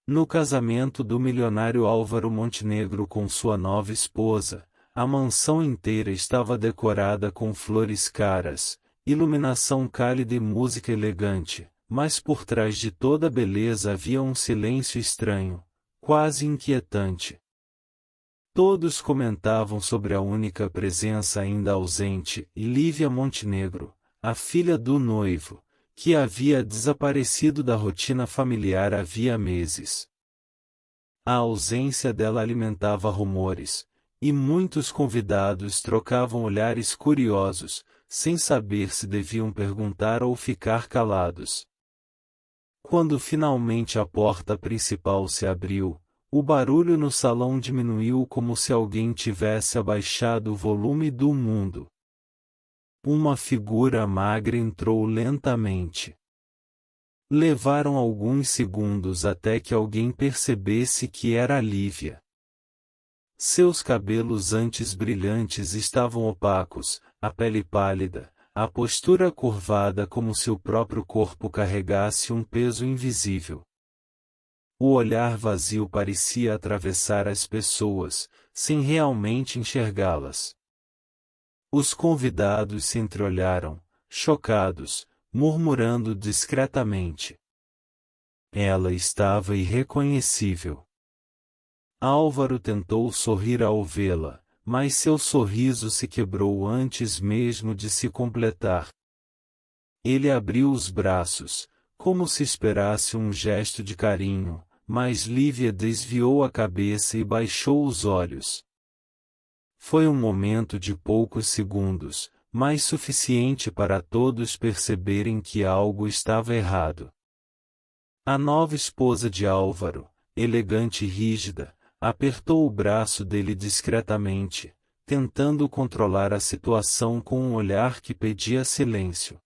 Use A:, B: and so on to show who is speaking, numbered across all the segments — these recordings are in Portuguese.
A: No casamento do milionário Álvaro Montenegro com sua nova esposa, a mansão inteira estava decorada com flores caras, iluminação cálida e música elegante, mas por trás de toda a beleza havia um silêncio estranho, quase inquietante. Todos comentavam sobre a única presença ainda ausente, Lívia Montenegro, a filha do noivo, que havia desaparecido da rotina familiar havia meses. A ausência dela alimentava rumores, e muitos convidados trocavam olhares curiosos, sem saber se deviam perguntar ou ficar calados. Quando finalmente a porta principal se abriu, o barulho no salão diminuiu como se alguém tivesse abaixado o volume do mundo. Uma figura magra entrou lentamente. Levaram alguns segundos até que alguém percebesse que era Lívia. Seus cabelos antes brilhantes estavam opacos, a pele pálida, a postura curvada como se o próprio corpo carregasse um peso invisível. O olhar vazio parecia atravessar as pessoas, sem realmente enxergá-las. Os convidados se entreolharam, chocados, murmurando discretamente. Ela estava irreconhecível. Álvaro tentou sorrir ao vê-la, mas seu sorriso se quebrou antes mesmo de se completar. Ele abriu os braços, como se esperasse um gesto de carinho, mas Lívia desviou a cabeça e baixou os olhos. Foi um momento de poucos segundos, mas suficiente para todos perceberem que algo estava errado. A nova esposa de Álvaro, elegante e rígida, apertou o braço dele discretamente, tentando controlar a situação com um olhar que pedia silêncio.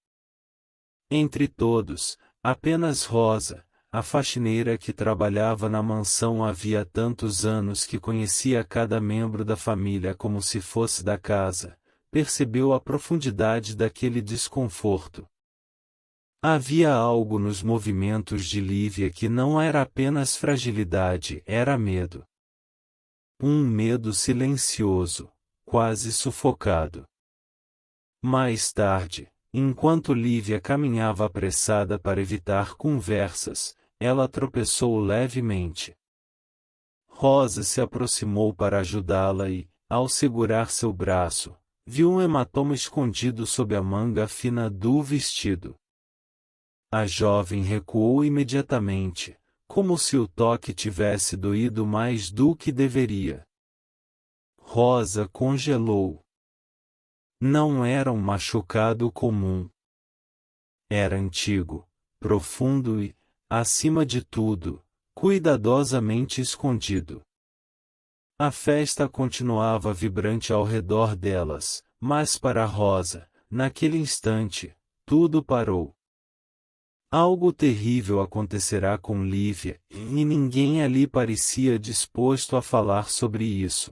A: Entre todos, apenas Rosa, a faxineira que trabalhava na mansão havia tantos anos que conhecia cada membro da família como se fosse da casa, percebeu a profundidade daquele desconforto. Havia algo nos movimentos de Lívia que não era apenas fragilidade, era medo. Um medo silencioso, quase sufocado. Mais tarde, enquanto Lívia caminhava apressada para evitar conversas, ela tropeçou levemente. Rosa se aproximou para ajudá-la e, ao segurar seu braço, viu um hematoma escondido sob a manga fina do vestido. A jovem recuou imediatamente, como se o toque tivesse doído mais do que deveria. Rosa congelou. Não era um machucado comum. Era antigo, profundo e, acima de tudo, cuidadosamente escondido. A festa continuava vibrante ao redor delas, mas para Rosa, naquele instante, tudo parou. Algo terrível acontecerá com Lívia, e ninguém ali parecia disposto a falar sobre isso.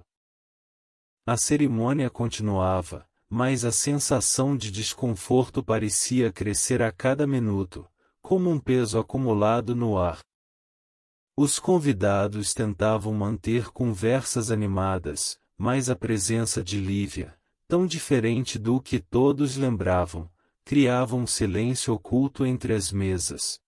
A: A cerimônia continuava, mas a sensação de desconforto parecia crescer a cada minuto, como um peso acumulado no ar. Os convidados tentavam manter conversas animadas, mas a presença de Lívia, tão diferente do que todos lembravam, criava um silêncio oculto entre as mesas.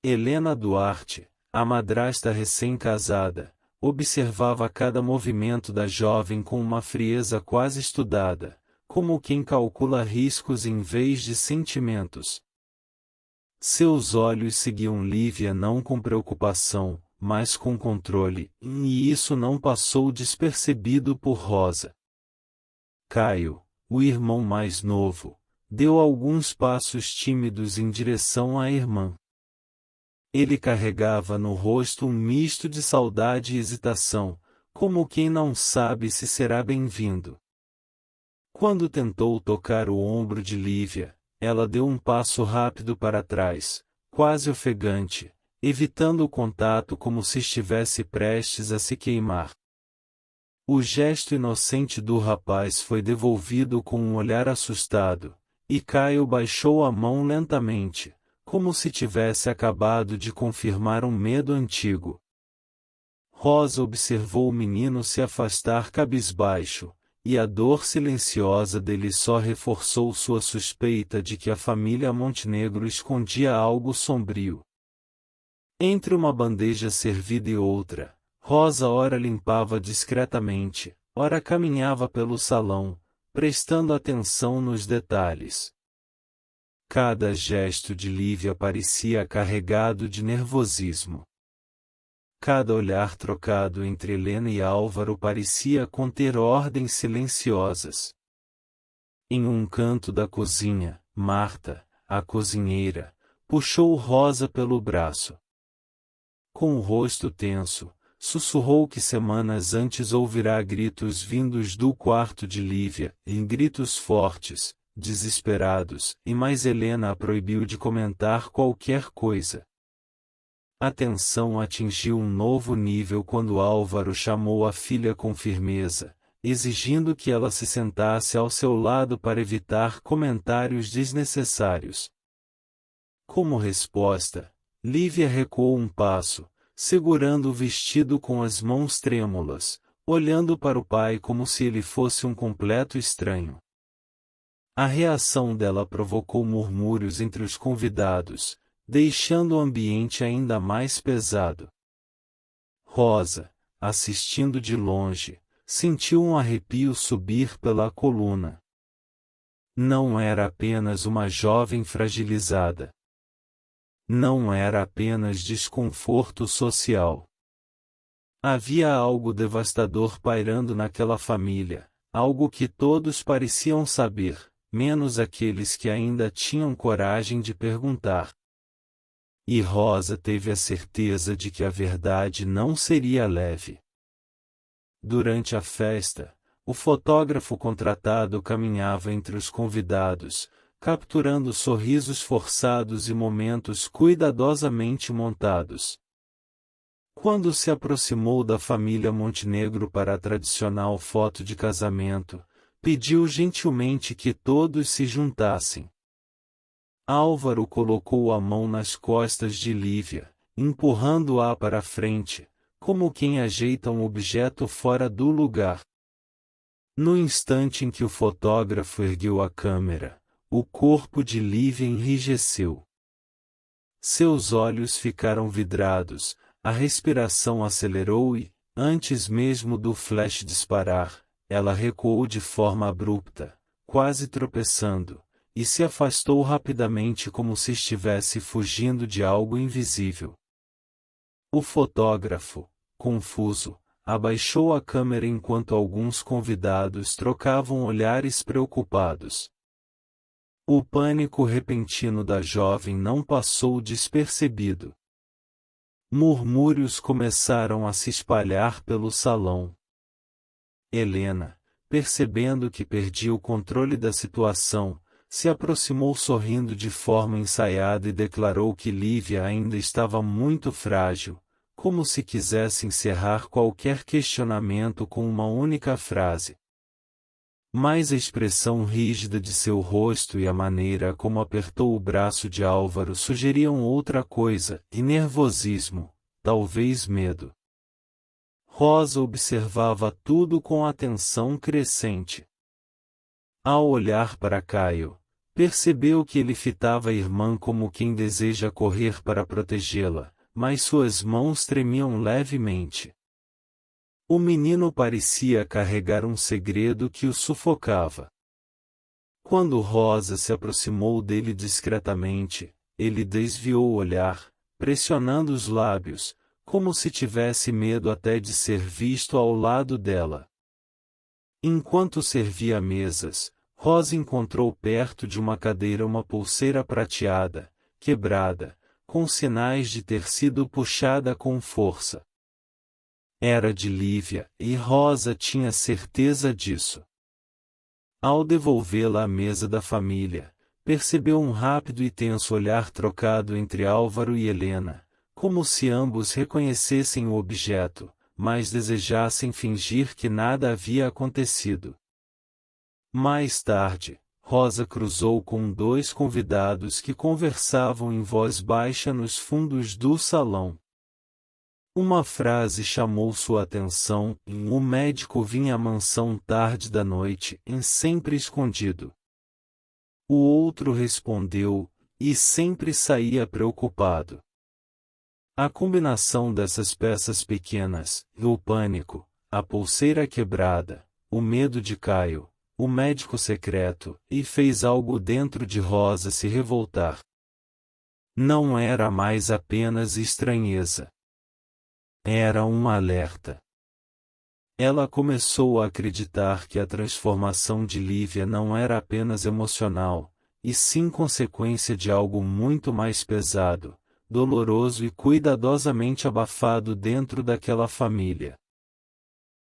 A: Helena Duarte, a madrasta recém-casada, observava cada movimento da jovem com uma frieza quase estudada, como quem calcula riscos em vez de sentimentos. Seus olhos seguiam Lívia não com preocupação, mas com controle, e isso não passou despercebido por Rosa. Caio, o irmão mais novo, deu alguns passos tímidos em direção à irmã. Ele carregava no rosto um misto de saudade e hesitação, como quem não sabe se será bem-vindo. Quando tentou tocar o ombro de Lívia, ela deu um passo rápido para trás, quase ofegante, evitando o contato como se estivesse prestes a se queimar. O gesto inocente do rapaz foi devolvido com um olhar assustado, e Caio baixou a mão lentamente, como se tivesse acabado de confirmar um medo antigo. Rosa observou o menino se afastar cabisbaixo, e a dor silenciosa dele só reforçou sua suspeita de que a família Montenegro escondia algo sombrio. Entre uma bandeja servida e outra, Rosa ora limpava discretamente, ora caminhava pelo salão, prestando atenção nos detalhes. Cada gesto de Lívia parecia carregado de nervosismo. Cada olhar trocado entre Helena e Álvaro parecia conter ordens silenciosas. Em um canto da cozinha, Marta, a cozinheira, puxou Rosa pelo braço. Com o rosto tenso, sussurrou que semanas antes ouvirá gritos vindos do quarto de Lívia, em gritos fortes, desesperados, e mais Helena a proibiu de comentar qualquer coisa. A tensão atingiu um novo nível quando Álvaro chamou a filha com firmeza, exigindo que ela se sentasse ao seu lado para evitar comentários desnecessários. Como resposta, Lívia recuou um passo, segurando o vestido com as mãos trêmulas, olhando para o pai como se ele fosse um completo estranho. A reação dela provocou murmúrios entre os convidados, deixando o ambiente ainda mais pesado. Rosa, assistindo de longe, sentiu um arrepio subir pela coluna. Não era apenas uma jovem fragilizada. Não era apenas desconforto social. Havia algo devastador pairando naquela família, algo que todos pareciam saber, menos aqueles que ainda tinham coragem de perguntar. E Rosa teve a certeza de que a verdade não seria leve. Durante a festa, o fotógrafo contratado caminhava entre os convidados, capturando sorrisos forçados e momentos cuidadosamente montados. Quando se aproximou da família Montenegro para a tradicional foto de casamento, pediu gentilmente que todos se juntassem. Álvaro colocou a mão nas costas de Lívia, empurrando-a para a frente, como quem ajeita um objeto fora do lugar. No instante em que o fotógrafo ergueu a câmera, o corpo de Lívia enrijeceu. Seus olhos ficaram vidrados, a respiração acelerou e, antes mesmo do flash disparar, ela recuou de forma abrupta, quase tropeçando, e se afastou rapidamente como se estivesse fugindo de algo invisível. O fotógrafo, confuso, abaixou a câmera enquanto alguns convidados trocavam olhares preocupados. O pânico repentino da jovem não passou despercebido. Murmúrios começaram a se espalhar pelo salão. Helena, percebendo que perdia o controle da situação, se aproximou sorrindo de forma ensaiada e declarou que Lívia ainda estava muito frágil, como se quisesse encerrar qualquer questionamento com uma única frase. Mas a expressão rígida de seu rosto e a maneira como apertou o braço de Álvaro sugeriam outra coisa, e nervosismo, talvez medo. Rosa observava tudo com atenção crescente. Ao olhar para Caio, percebeu que ele fitava a irmã como quem deseja correr para protegê-la, mas suas mãos tremiam levemente. O menino parecia carregar um segredo que o sufocava. Quando Rosa se aproximou dele discretamente, ele desviou o olhar, pressionando os lábios, como se tivesse medo até de ser visto ao lado dela. Enquanto servia mesas, Rosa encontrou perto de uma cadeira uma pulseira prateada, quebrada, com sinais de ter sido puxada com força. Era de Lívia, e Rosa tinha certeza disso. Ao devolvê-la à mesa da família, percebeu um rápido e tenso olhar trocado entre Álvaro e Helena, como se ambos reconhecessem o objeto, mas desejassem fingir que nada havia acontecido. Mais tarde, Rosa cruzou com dois convidados que conversavam em voz baixa nos fundos do salão. Uma frase chamou sua atenção: o médico vinha à mansão tarde da noite, sempre escondido. O outro respondeu: e sempre saía preocupado. A combinação dessas peças pequenas, o pânico, a pulseira quebrada, o medo de Caio, o médico secreto, e fez algo dentro de Rosa se revoltar. Não era mais apenas estranheza. Era um alerta. Ela começou a acreditar que a transformação de Lívia não era apenas emocional, e sim consequência de algo muito mais pesado, doloroso e cuidadosamente abafado dentro daquela família.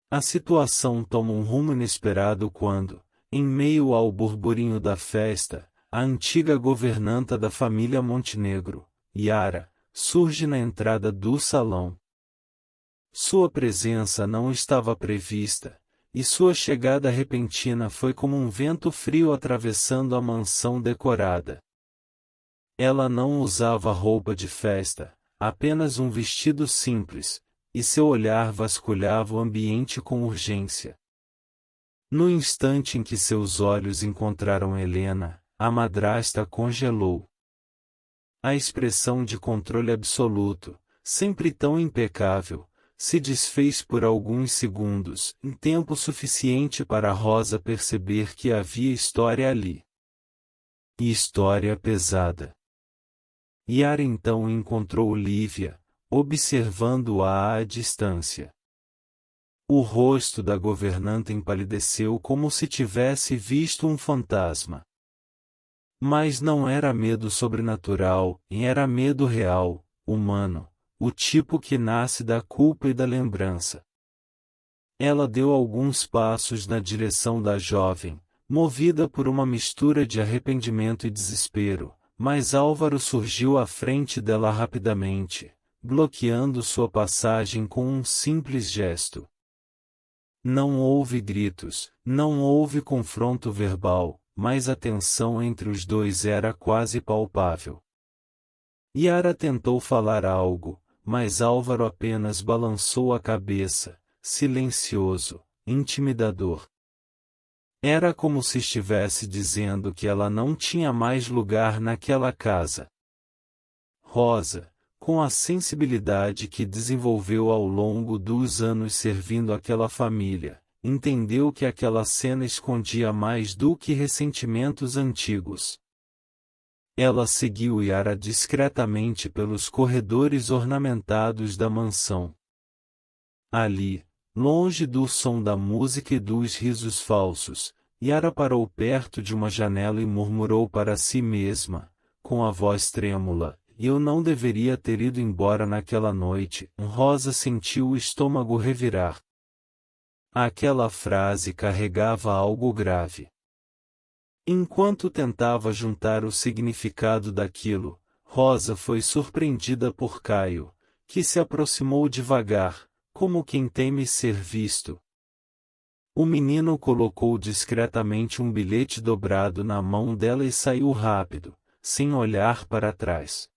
A: A situação toma um rumo inesperado quando, em meio ao burburinho da festa, a antiga governanta da família Montenegro, Yara, surge na entrada do salão. Sua presença não estava prevista, e sua chegada repentina foi como um vento frio atravessando a mansão decorada. Ela não usava roupa de festa, apenas um vestido simples, e seu olhar vasculhava o ambiente com urgência. No instante em que seus olhos encontraram Helena, a madrasta congelou. A expressão de controle absoluto, sempre tão impecável, se desfez por alguns segundos, em tempo suficiente para Rosa perceber que havia história ali. E história pesada. Yara então encontrou Lívia, observando-a à distância. O rosto da governanta empalideceu como se tivesse visto um fantasma. Mas não era medo sobrenatural, era medo real, humano, o tipo que nasce da culpa e da lembrança. Ela deu alguns passos na direção da jovem, movida por uma mistura de arrependimento e desespero, mas Álvaro surgiu à frente dela rapidamente, bloqueando sua passagem com um simples gesto. Não houve gritos, não houve confronto verbal, mas a tensão entre os dois era quase palpável. Yara tentou falar algo, mas Álvaro apenas balançou a cabeça, silencioso, intimidador. Era como se estivesse dizendo que ela não tinha mais lugar naquela casa. Rosa, com a sensibilidade que desenvolveu ao longo dos anos servindo aquela família, entendeu que aquela cena escondia mais do que ressentimentos antigos. Ela seguiu Yara discretamente pelos corredores ornamentados da mansão. Ali, longe do som da música e dos risos falsos, Yara parou perto de uma janela e murmurou para si mesma, com a voz trêmula: eu não deveria ter ido embora naquela noite. Rosa sentiu o estômago revirar. Aquela frase carregava algo grave. Enquanto tentava juntar o significado daquilo, Rosa foi surpreendida por Caio, que se aproximou devagar, como quem teme ser visto. O menino colocou discretamente um bilhete dobrado na mão dela e saiu rápido, sem olhar para trás.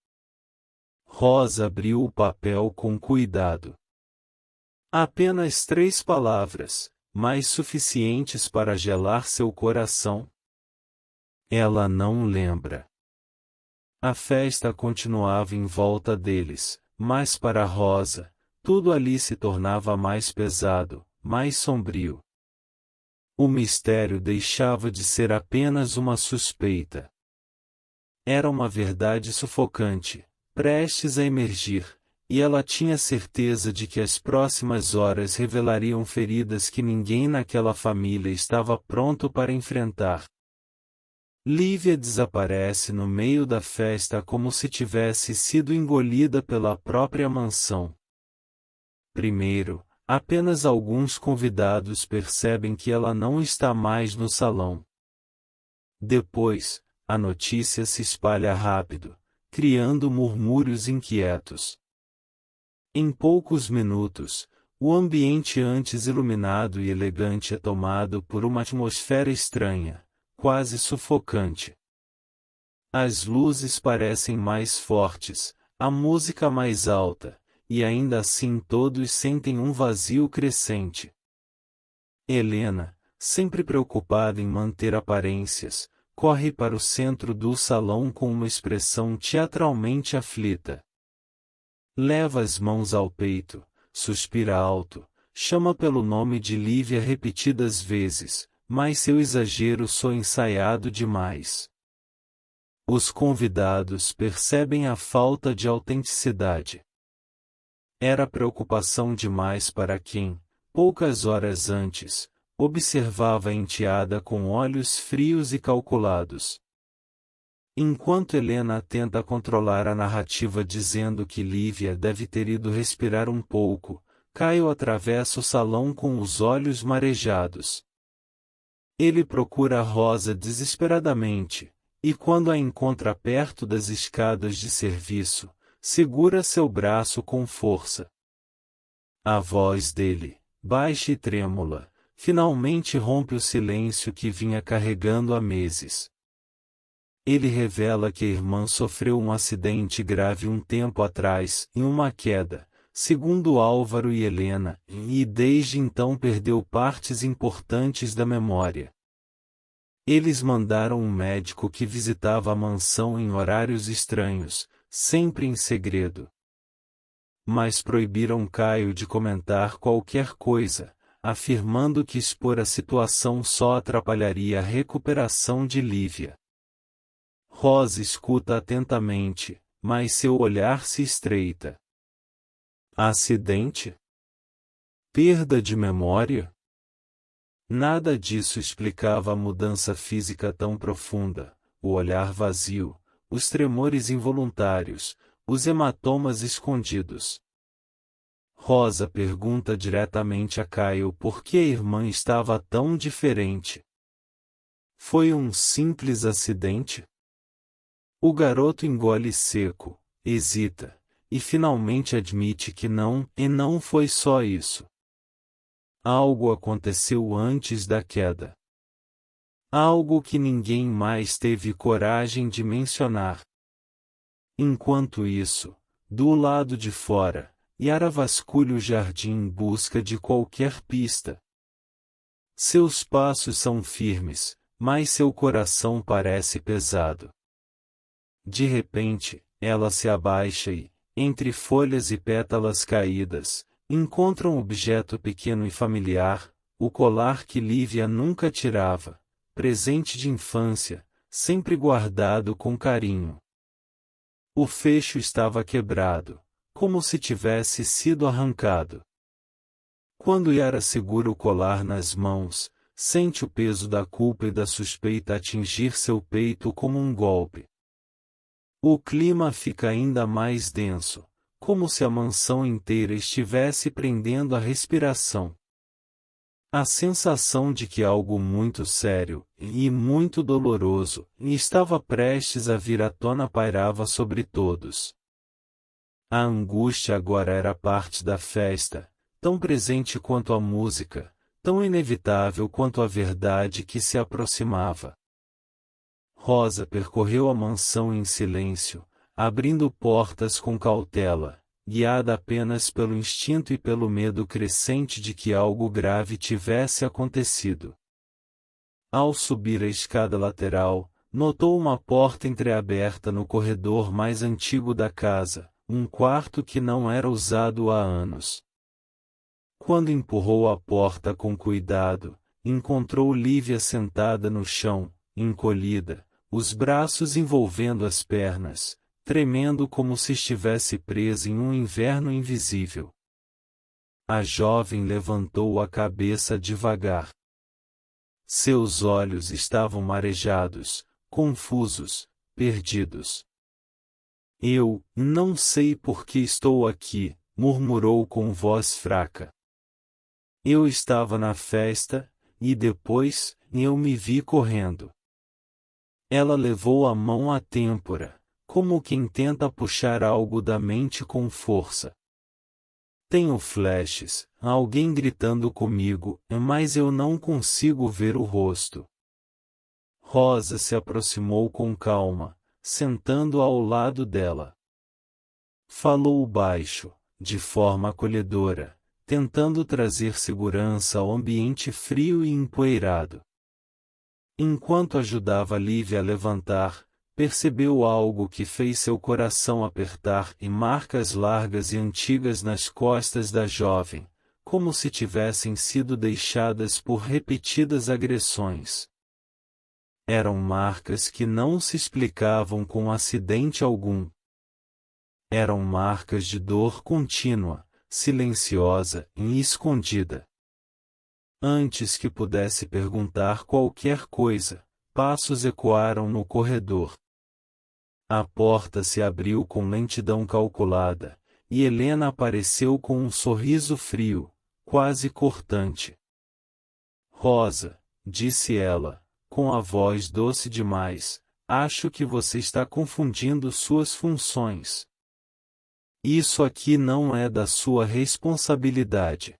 A: Rosa abriu o papel com cuidado. Apenas 3 palavras, mas suficientes para gelar seu coração. Ela não lembra. A festa continuava em volta deles, mas para Rosa, tudo ali se tornava mais pesado, mais sombrio. O mistério deixava de ser apenas uma suspeita. Era uma verdade sufocante, prestes a emergir, e ela tinha certeza de que as próximas horas revelariam feridas que ninguém naquela família estava pronto para enfrentar. Lívia desaparece no meio da festa como se tivesse sido engolida pela própria mansão. Primeiro, apenas alguns convidados percebem que ela não está mais no salão. Depois, a notícia se espalha rápido, criando murmúrios inquietos. Em poucos minutos, o ambiente antes iluminado e elegante é tomado por uma atmosfera estranha, quase sufocante. As luzes parecem mais fortes, a música mais alta, e ainda assim todos sentem um vazio crescente. Helena, sempre preocupada em manter aparências, corre para o centro do salão com uma expressão teatralmente aflita. Leva as mãos ao peito, suspira alto, chama pelo nome de Lívia repetidas vezes, mas seu exagero soa ensaiado demais. Os convidados percebem a falta de autenticidade. Era preocupação demais para quem, poucas horas antes, observava a enteada com olhos frios e calculados. Enquanto Helena tenta controlar a narrativa dizendo que Lívia deve ter ido respirar um pouco, Caio atravessa o salão com os olhos marejados. Ele procura a Rosa desesperadamente, e quando a encontra perto das escadas de serviço, segura seu braço com força. A voz dele, baixa e trêmula, finalmente rompe o silêncio que vinha carregando há meses. Ele revela que a irmã sofreu um acidente grave um tempo atrás, em uma queda, segundo Álvaro e Helena, e desde então perdeu partes importantes da memória. Eles mandaram um médico que visitava a mansão em horários estranhos, sempre em segredo. Mas proibiram Caio de comentar qualquer coisa, afirmando que expor a situação só atrapalharia a recuperação de Lívia. Rosa escuta atentamente, mas seu olhar se estreita. Acidente? Perda de memória? Nada disso explicava a mudança física tão profunda, o olhar vazio, os tremores involuntários, os hematomas escondidos. Rosa pergunta diretamente a Caio por que a irmã estava tão diferente. Foi um simples acidente? O garoto engole seco, hesita, e finalmente admite que não, e não foi só isso. Algo aconteceu antes da queda. Algo que ninguém mais teve coragem de mencionar. Enquanto isso, do lado de fora, Yara vasculha o jardim em busca de qualquer pista. Seus passos são firmes, mas seu coração parece pesado. De repente, ela se abaixa e, entre folhas e pétalas caídas, encontra um objeto pequeno e familiar, o colar que Lívia nunca tirava, presente de infância, sempre guardado com carinho. O fecho estava quebrado, como se tivesse sido arrancado. Quando Yara segura o colar nas mãos, sente o peso da culpa e da suspeita atingir seu peito como um golpe. O clima fica ainda mais denso, como se a mansão inteira estivesse prendendo a respiração. A sensação de que algo muito sério, e muito doloroso, estava prestes a vir à tona pairava sobre todos. A angústia agora era parte da festa, tão presente quanto a música, tão inevitável quanto a verdade que se aproximava. Rosa percorreu a mansão em silêncio, abrindo portas com cautela, guiada apenas pelo instinto e pelo medo crescente de que algo grave tivesse acontecido. Ao subir a escada lateral, notou uma porta entreaberta no corredor mais antigo da casa, um quarto que não era usado há anos. Quando empurrou a porta com cuidado, encontrou Lívia sentada no chão, encolhida, os braços envolvendo as pernas, tremendo como se estivesse presa em um inverno invisível. A jovem levantou a cabeça devagar. Seus olhos estavam marejados, confusos, perdidos. Eu não sei por que estou aqui, murmurou com voz fraca. Eu estava na festa, e depois, eu me vi correndo. Ela levou a mão à têmpora, como quem tenta puxar algo da mente com força. Tenho flashes, alguém gritando comigo, mas eu não consigo ver o rosto. Rosa se aproximou com calma, sentando ao lado dela. Falou baixo, de forma acolhedora, tentando trazer segurança ao ambiente frio e empoeirado. Enquanto ajudava Lívia a levantar, percebeu algo que fez seu coração apertar e marcas largas e antigas nas costas da jovem, como se tivessem sido deixadas por repetidas agressões. Eram marcas que não se explicavam com acidente algum. Eram marcas de dor contínua, silenciosa e escondida. Antes que pudesse perguntar qualquer coisa, passos ecoaram no corredor. A porta se abriu com lentidão calculada, e Helena apareceu com um sorriso frio, quase cortante. Rosa, disse ela, com a voz doce demais, acho que você está confundindo suas funções. Isso aqui não é da sua responsabilidade.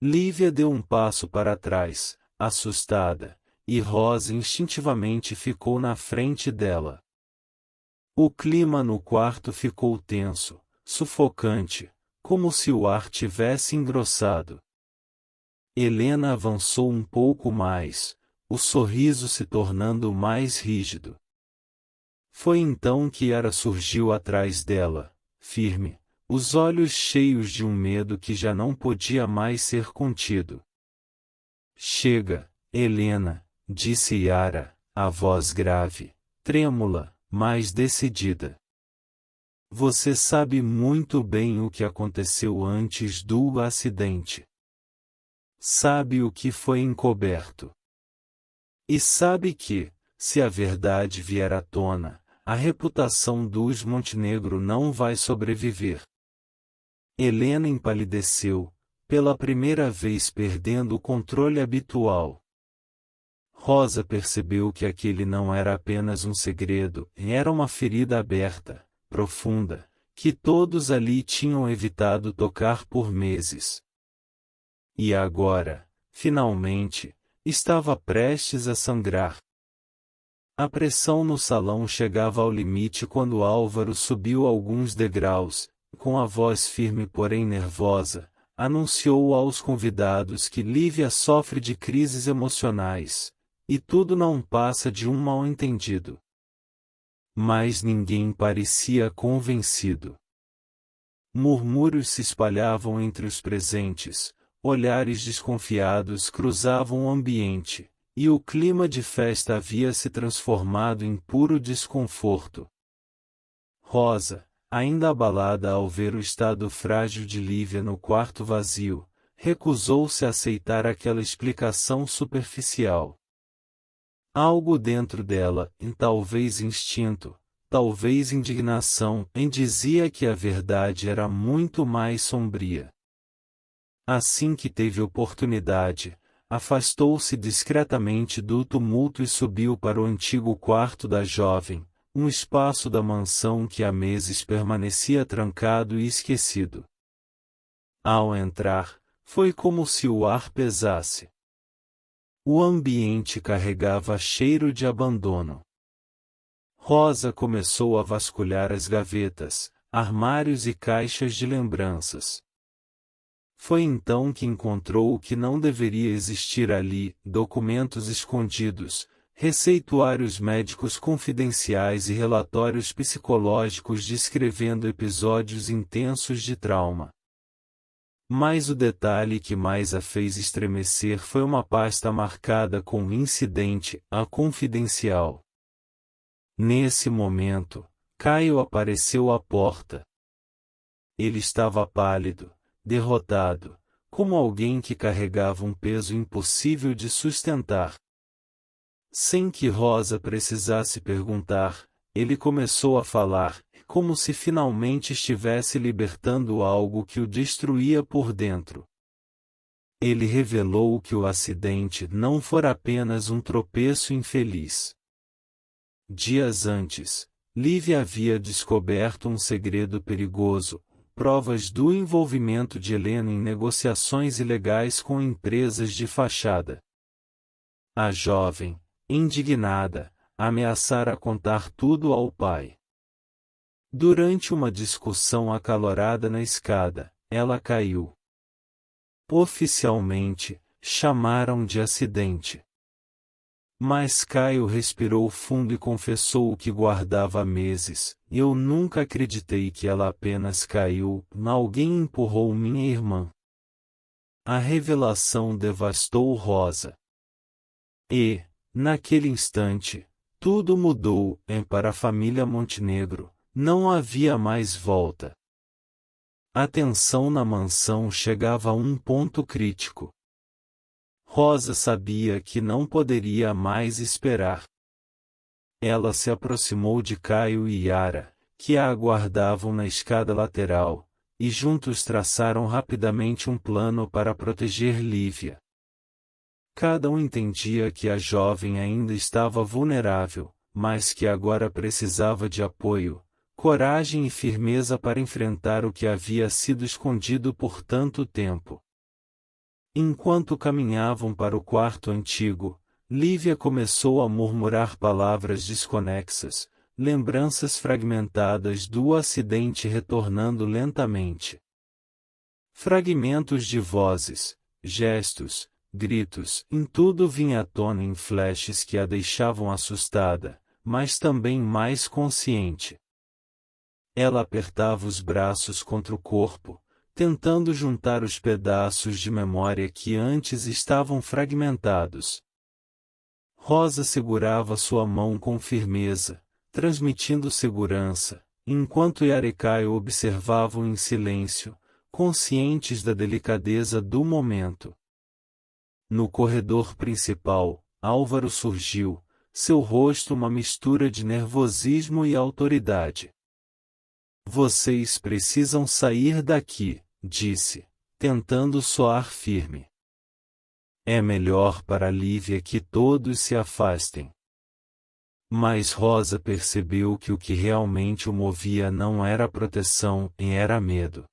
A: Lívia deu um passo para trás, assustada, e Rosa instintivamente ficou na frente dela. O clima no quarto ficou tenso, sufocante, como se o ar tivesse engrossado. Helena avançou um pouco mais, o sorriso se tornando mais rígido. Foi então que Yara surgiu atrás dela, firme, os olhos cheios de um medo que já não podia mais ser contido. Chega, Helena, disse Yara, a voz grave, trêmula, mas decidida. Você sabe muito bem o que aconteceu antes do acidente. Sabe o que foi encoberto. E sabe que, se a verdade vier à tona, a reputação dos Montenegro não vai sobreviver. Helena empalideceu, pela primeira vez perdendo o controle habitual. Rosa percebeu que aquele não era apenas um segredo, era uma ferida aberta, profunda, que todos ali tinham evitado tocar por meses. E agora, finalmente, estava prestes a sangrar. A pressão no salão chegava ao limite quando Álvaro subiu alguns degraus, com a voz firme porém nervosa, anunciou aos convidados que Lívia sofre de crises emocionais, e tudo não passa de um mal-entendido. Mas ninguém parecia convencido. Murmúrios se espalhavam entre os presentes, olhares desconfiados cruzavam o ambiente, e o clima de festa havia se transformado em puro desconforto. Rosa, ainda abalada ao ver o estado frágil de Lívia no quarto vazio, recusou-se a aceitar aquela explicação superficial. Algo dentro dela, talvez instinto, talvez indignação, dizia que a verdade era muito mais sombria. Assim que teve oportunidade, afastou-se discretamente do tumulto e subiu para o antigo quarto da jovem, um espaço da mansão que há meses permanecia trancado e esquecido. Ao entrar, foi como se o ar pesasse. O ambiente carregava cheiro de abandono. Rosa começou a vasculhar as gavetas, armários e caixas de lembranças. Foi então que encontrou o que não deveria existir ali: documentos escondidos, receituários médicos confidenciais e relatórios psicológicos descrevendo episódios intensos de trauma. Mas o detalhe que mais a fez estremecer foi uma pasta marcada com incidente, a confidencial. Nesse momento, Caio apareceu à porta. Ele estava pálido, derrotado, como alguém que carregava um peso impossível de sustentar. Sem que Rosa precisasse perguntar, ele começou a falar, como se finalmente estivesse libertando algo que o destruía por dentro. Ele revelou que o acidente não fora apenas um tropeço infeliz. Dias antes, Lívia havia descoberto um segredo perigoso, provas do envolvimento de Helena em negociações ilegais com empresas de fachada. A jovem, indignada, ameaçara contar tudo ao pai. Durante uma discussão acalorada na escada, ela caiu. Oficialmente, chamaram de acidente. Mas Caio respirou fundo e confessou o que guardava há meses. Eu nunca acreditei que ela apenas caiu, alguém empurrou minha irmã. A revelação devastou Rosa. E, naquele instante, tudo mudou, para a família Montenegro, não havia mais volta. A tensão na mansão chegava a um ponto crítico. Rosa sabia que não poderia mais esperar. Ela se aproximou de Caio e Yara, que a aguardavam na escada lateral, e juntos traçaram rapidamente um plano para proteger Lívia. Cada um entendia que a jovem ainda estava vulnerável, mas que agora precisava de apoio, coragem e firmeza para enfrentar o que havia sido escondido por tanto tempo. Enquanto caminhavam para o quarto antigo, Lívia começou a murmurar palavras desconexas, lembranças fragmentadas do acidente retornando lentamente. Fragmentos de vozes, gestos, gritos, em tudo vinha à tona em flashes que a deixavam assustada, mas também mais consciente. Ela apertava os braços contra o corpo, tentando juntar os pedaços de memória que antes estavam fragmentados. Rosa segurava sua mão com firmeza, transmitindo segurança, enquanto Yara e Caio observavam em silêncio, conscientes da delicadeza do momento. No corredor principal, Álvaro surgiu, seu rosto uma mistura de nervosismo e autoridade. Vocês precisam sair daqui, disse, tentando soar firme. É melhor para Lívia que todos se afastem. Mas Rosa percebeu que o que realmente o movia não era proteção, era medo.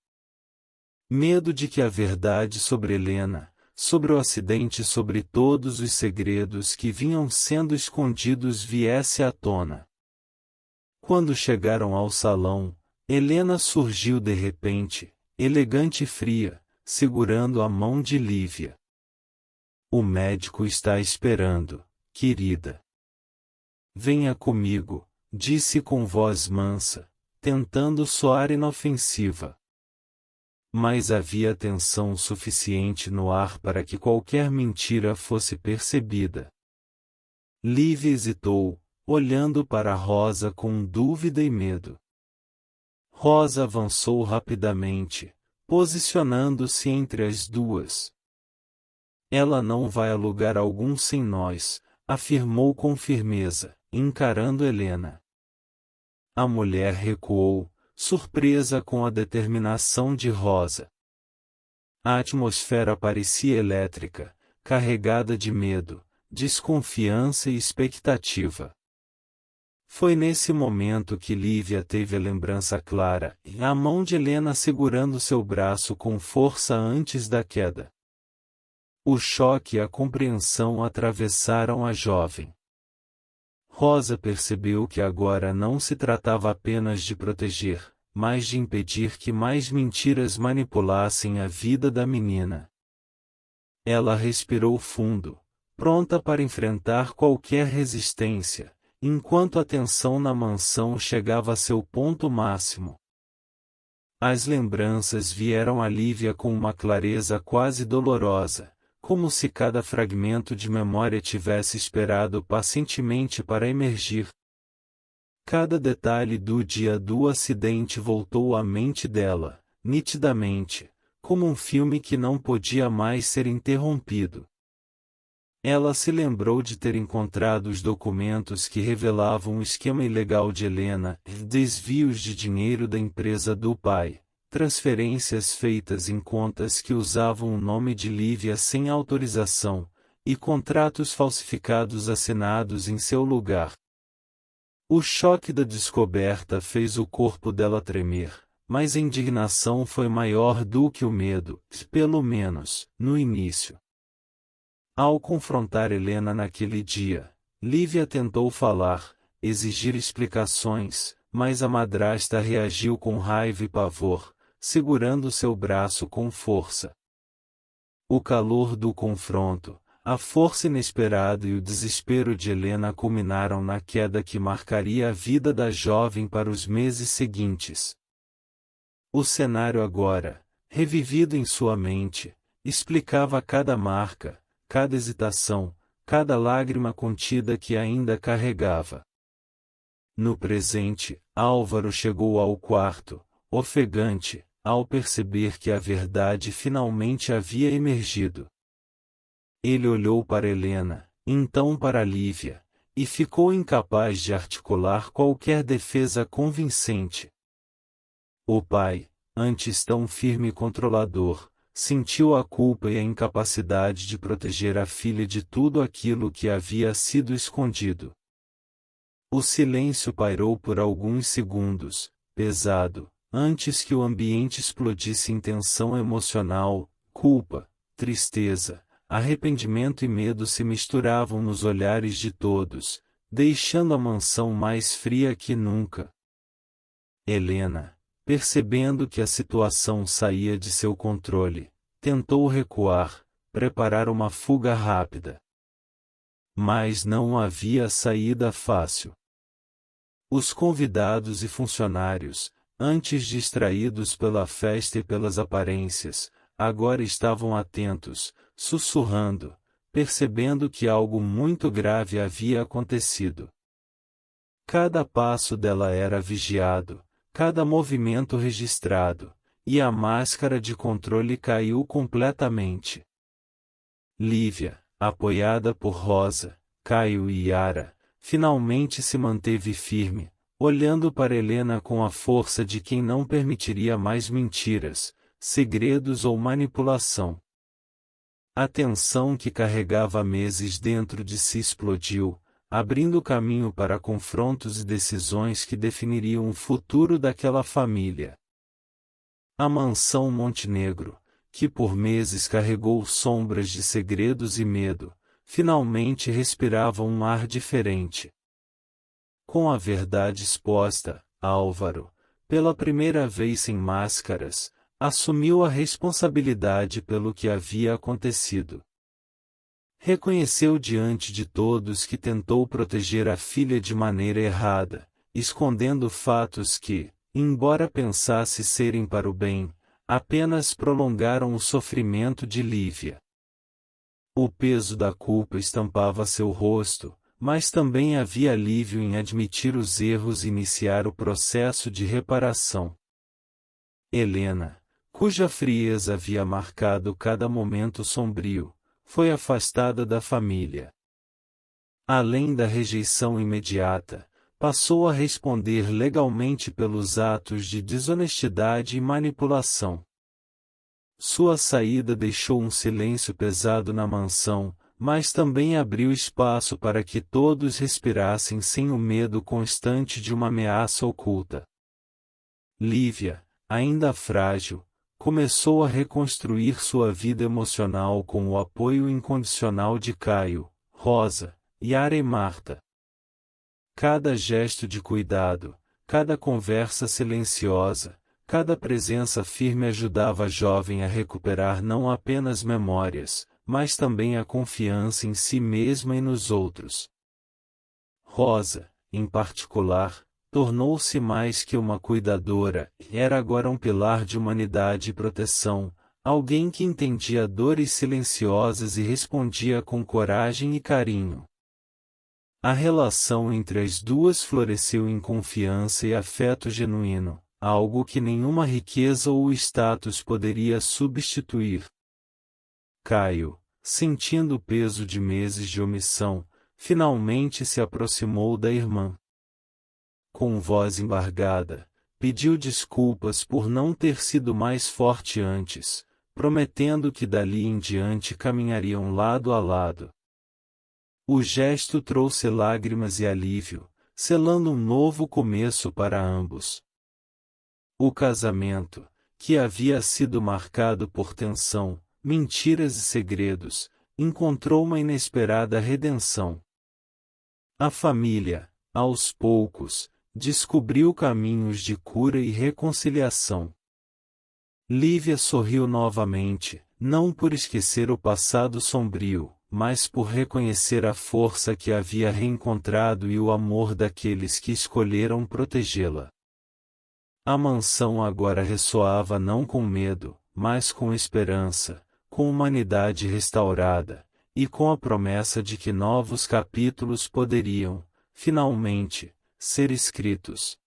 A: Medo de que a verdade sobre Helena, sobre o acidente, sobre todos os segredos que vinham sendo escondidos viesse à tona. Quando chegaram ao salão, Helena surgiu de repente, elegante e fria, segurando a mão de Lívia. O médico está esperando, querida. Venha comigo, disse com voz mansa, tentando soar inofensiva. Mas havia tensão suficiente no ar para que qualquer mentira fosse percebida. Lívia hesitou, olhando para Rosa com dúvida e medo. Rosa avançou rapidamente, posicionando-se entre as duas. Ela não vai a lugar algum sem nós, afirmou com firmeza, encarando Helena. A mulher recuou, surpresa com a determinação de Rosa. A atmosfera parecia elétrica, carregada de medo, desconfiança e expectativa. Foi nesse momento que Lívia teve a lembrança clara, a mão de Helena segurando seu braço com força antes da queda. O choque e a compreensão atravessaram a jovem. Rosa percebeu que agora não se tratava apenas de proteger, mas de impedir que mais mentiras manipulassem a vida da menina. Ela respirou fundo, pronta para enfrentar qualquer resistência, enquanto a tensão na mansão chegava a seu ponto máximo. As lembranças vieram a Lívia com uma clareza quase dolorosa, como se cada fragmento de memória tivesse esperado pacientemente para emergir. Cada detalhe do dia do acidente voltou à mente dela, nitidamente, como um filme que não podia mais ser interrompido. Ela se lembrou de ter encontrado os documentos que revelavam o esquema ilegal de Helena, desvios de dinheiro da empresa do pai, transferências feitas em contas que usavam o nome de Lívia sem autorização, e contratos falsificados assinados em seu lugar. O choque da descoberta fez o corpo dela tremer, mas a indignação foi maior do que o medo, pelo menos, no início. Ao confrontar Helena naquele dia, Lívia tentou falar, exigir explicações, mas a madrasta reagiu com raiva e pavor, segurando seu braço com força. O calor do confronto, a força inesperada e o desespero de Helena culminaram na queda que marcaria a vida da jovem para os meses seguintes. O cenário agora, revivido em sua mente, explicava cada marca, cada hesitação, cada lágrima contida que ainda carregava. No presente, Álvaro chegou ao quarto, ofegante, ao perceber que a verdade finalmente havia emergido. Ele olhou para Helena, então para Lívia, e ficou incapaz de articular qualquer defesa convincente. O pai, antes tão firme e controlador, sentiu a culpa e a incapacidade de proteger a filha de tudo aquilo que havia sido escondido. O silêncio pairou por alguns segundos, pesado, antes que o ambiente explodisse em tensão emocional. Culpa, tristeza, arrependimento e medo se misturavam nos olhares de todos, deixando a mansão mais fria que nunca. Helena, percebendo que a situação saía de seu controle, tentou recuar, preparar uma fuga rápida. Mas não havia saída fácil. Os convidados e funcionários, antes distraídos pela festa e pelas aparências, agora estavam atentos, sussurrando, percebendo que algo muito grave havia acontecido. Cada passo dela era vigiado, cada movimento registrado, e a máscara de controle caiu completamente. Lívia, apoiada por Rosa, Caio e Yara, finalmente se manteve firme, olhando para Helena com a força de quem não permitiria mais mentiras, segredos ou manipulação. A tensão que carregava há meses dentro de si explodiu, abrindo caminho para confrontos e decisões que definiriam o futuro daquela família. A mansão Montenegro, que por meses carregou sombras de segredos e medo, finalmente respirava um ar diferente. Com a verdade exposta, Álvaro, pela primeira vez sem máscaras, assumiu a responsabilidade pelo que havia acontecido. Reconheceu diante de todos que tentou proteger a filha de maneira errada, escondendo fatos que, embora pensasse serem para o bem, apenas prolongaram o sofrimento de Lívia. O peso da culpa estampava seu rosto, mas também havia alívio em admitir os erros e iniciar o processo de reparação. Helena, cuja frieza havia marcado cada momento sombrio, foi afastada da família. Além da rejeição imediata, passou a responder legalmente pelos atos de desonestidade e manipulação. Sua saída deixou um silêncio pesado na mansão, mas também abriu espaço para que todos respirassem sem o medo constante de uma ameaça oculta. Lívia, ainda frágil, começou a reconstruir sua vida emocional com o apoio incondicional de Caio, Rosa, Yara e Marta. Cada gesto de cuidado, cada conversa silenciosa, cada presença firme ajudava a jovem a recuperar não apenas memórias, mas também a confiança em si mesma e nos outros. Rosa, em particular, tornou-se mais que uma cuidadora, era agora um pilar de humanidade e proteção, alguém que entendia dores silenciosas e respondia com coragem e carinho. A relação entre as duas floresceu em confiança e afeto genuíno, algo que nenhuma riqueza ou status poderia substituir. Caio, sentindo o peso de meses de omissão, finalmente se aproximou da irmã. Com voz embargada, pediu desculpas por não ter sido mais forte antes, prometendo que dali em diante caminhariam lado a lado. O gesto trouxe lágrimas e alívio, selando um novo começo para ambos. O casamento, que havia sido marcado por tensão, mentiras e segredos, encontrou uma inesperada redenção. A família, aos poucos, descobriu caminhos de cura e reconciliação. Lívia sorriu novamente, não por esquecer o passado sombrio, mas por reconhecer a força que havia reencontrado e o amor daqueles que escolheram protegê-la. A mansão agora ressoava não com medo, mas com esperança, com humanidade restaurada, e com a promessa de que novos capítulos poderiam, finalmente, ser escritos.